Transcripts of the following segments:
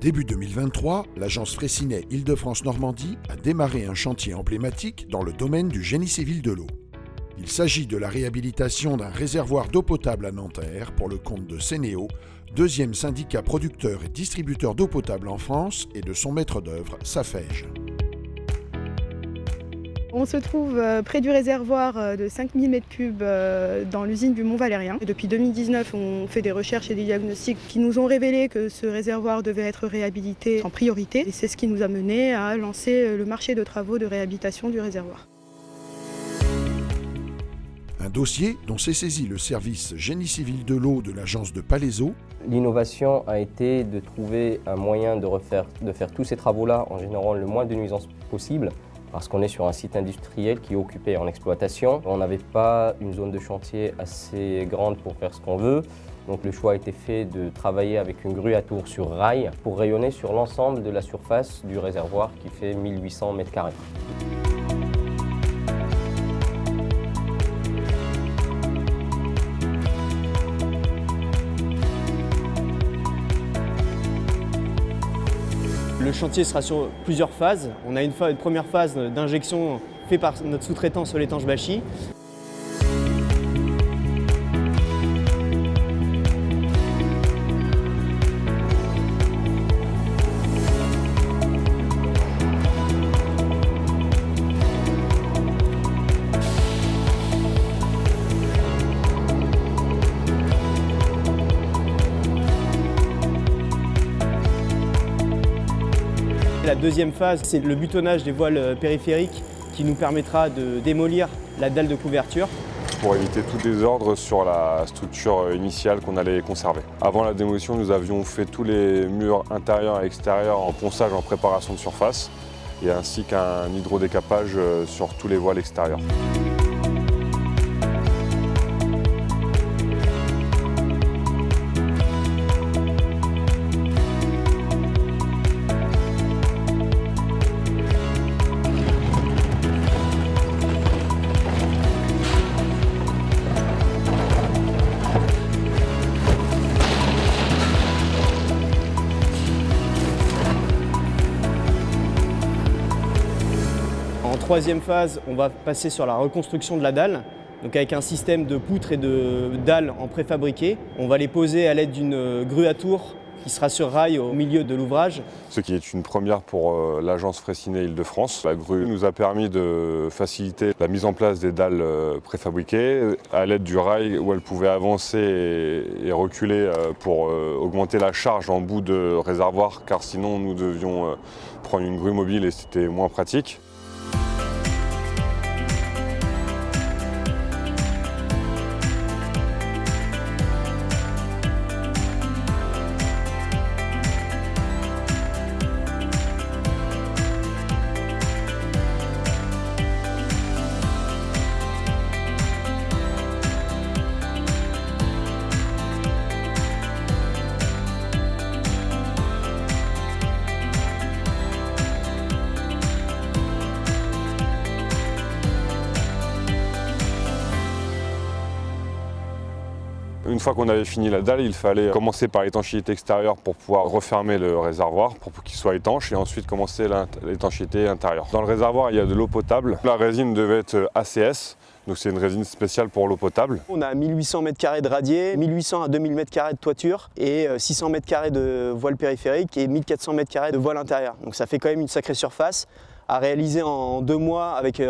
Début 2023, l'agence Freycinet Île-de-France-Normandie a démarré un chantier emblématique dans le domaine du génie civil de l'eau. Il s'agit de la réhabilitation d'un réservoir d'eau potable à Nanterre pour le compte de Sénéo, deuxième syndicat producteur et distributeur d'eau potable en France, et de son maître d'œuvre, Safège. On se trouve près du réservoir de 5000 m3 dans l'usine du Mont-Valérien. Depuis 2019, on fait des recherches et des diagnostics qui nous ont révélé que ce réservoir devait être réhabilité en priorité. Et c'est ce qui nous a mené à lancer le marché de travaux de réhabilitation du réservoir. Un dossier dont s'est saisi le service génie civil de l'eau de l'agence de Palaiseau. L'innovation a été de trouver un moyen de faire tous ces travaux-là en générant le moins de nuisances possible, parce qu'on est sur un site industriel qui est occupé en exploitation. On n'avait pas une zone de chantier assez grande pour faire ce qu'on veut. Donc le choix a été fait de travailler avec une grue à tour sur rail pour rayonner sur l'ensemble de la surface du réservoir qui fait 1800 m². Le chantier sera sur plusieurs phases. On a une première phase d'injection faite par notre sous-traitant Soletanche Bachy. La deuxième phase, c'est le butonnage des voiles périphériques qui nous permettra de démolir la dalle de couverture. Pour éviter tout désordre sur la structure initiale qu'on allait conserver. Avant la démolition, nous avions fait tous les murs intérieurs et extérieurs en ponçage en préparation de surface et ainsi qu'un hydrodécapage sur tous les voiles extérieures. En troisième phase, on va passer sur la reconstruction de la dalle. Donc avec un système de poutres et de dalles en préfabriqué. On va les poser à l'aide d'une grue à tour qui sera sur rail au milieu de l'ouvrage. Ce qui est une première pour l'agence Freycinet Île-de-France. La grue nous a permis de faciliter la mise en place des dalles préfabriquées à l'aide du rail où elles pouvaient avancer et reculer pour augmenter la charge en bout de réservoir, car sinon nous devions prendre une grue mobile et c'était moins pratique. Une fois qu'on avait fini la dalle, il fallait commencer par l'étanchéité extérieure pour pouvoir refermer le réservoir, pour qu'il soit étanche, et ensuite commencer l'étanchéité intérieure. Dans le réservoir, il y a de l'eau potable. La résine devait être ACS, donc c'est une résine spéciale pour l'eau potable. On a 1800 m² de radier, 1800 à 2000 m² de toiture et 600 m² de voile périphérique et 1400 m² de voile intérieur. Donc ça fait quand même une sacrée surface à réaliser en 2 mois avec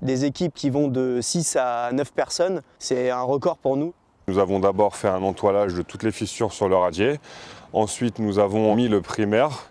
des équipes qui vont de 6 à 9 personnes. C'est un record pour nous. Nous avons d'abord fait un entoilage de toutes les fissures sur le radier. Ensuite, nous avons mis le primaire,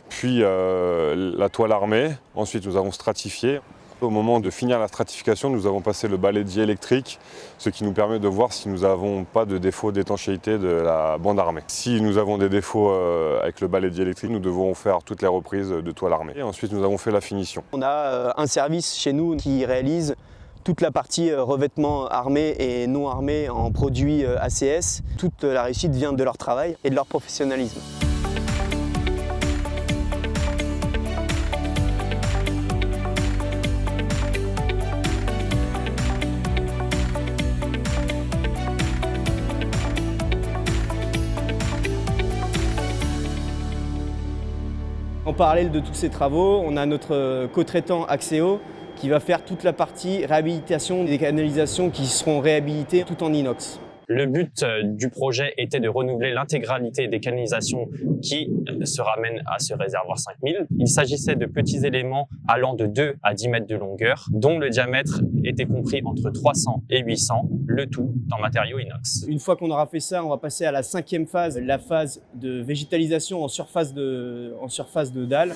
puis la toile armée. Ensuite, nous avons stratifié. Au moment de finir la stratification, nous avons passé le balai électrique, ce qui nous permet de voir si nous n'avons pas de défaut d'étanchéité de la bande armée. Si nous avons des défauts avec le balai électrique, nous devons faire toutes les reprises de toile armée. Et ensuite, nous avons fait la finition. On a un service chez nous qui réalise toute la partie revêtement armé et non armé en produits ACS. Toute la réussite vient de leur travail et de leur professionnalisme. parallèle de tous ces travaux, on a notre co-traitant Axéo qui va faire toute la partie réhabilitation des canalisations qui seront réhabilitées tout en inox. Le but du projet était de renouveler l'intégralité des canalisations qui se ramènent à ce réservoir 5000. Il s'agissait de petits éléments allant de 2 à 10 mètres de longueur, dont le diamètre était compris entre 300 et 800, le tout en matériaux inox. Une fois qu'on aura fait ça, on va passer à la 5e phase, la phase de végétalisation en surface de dalle.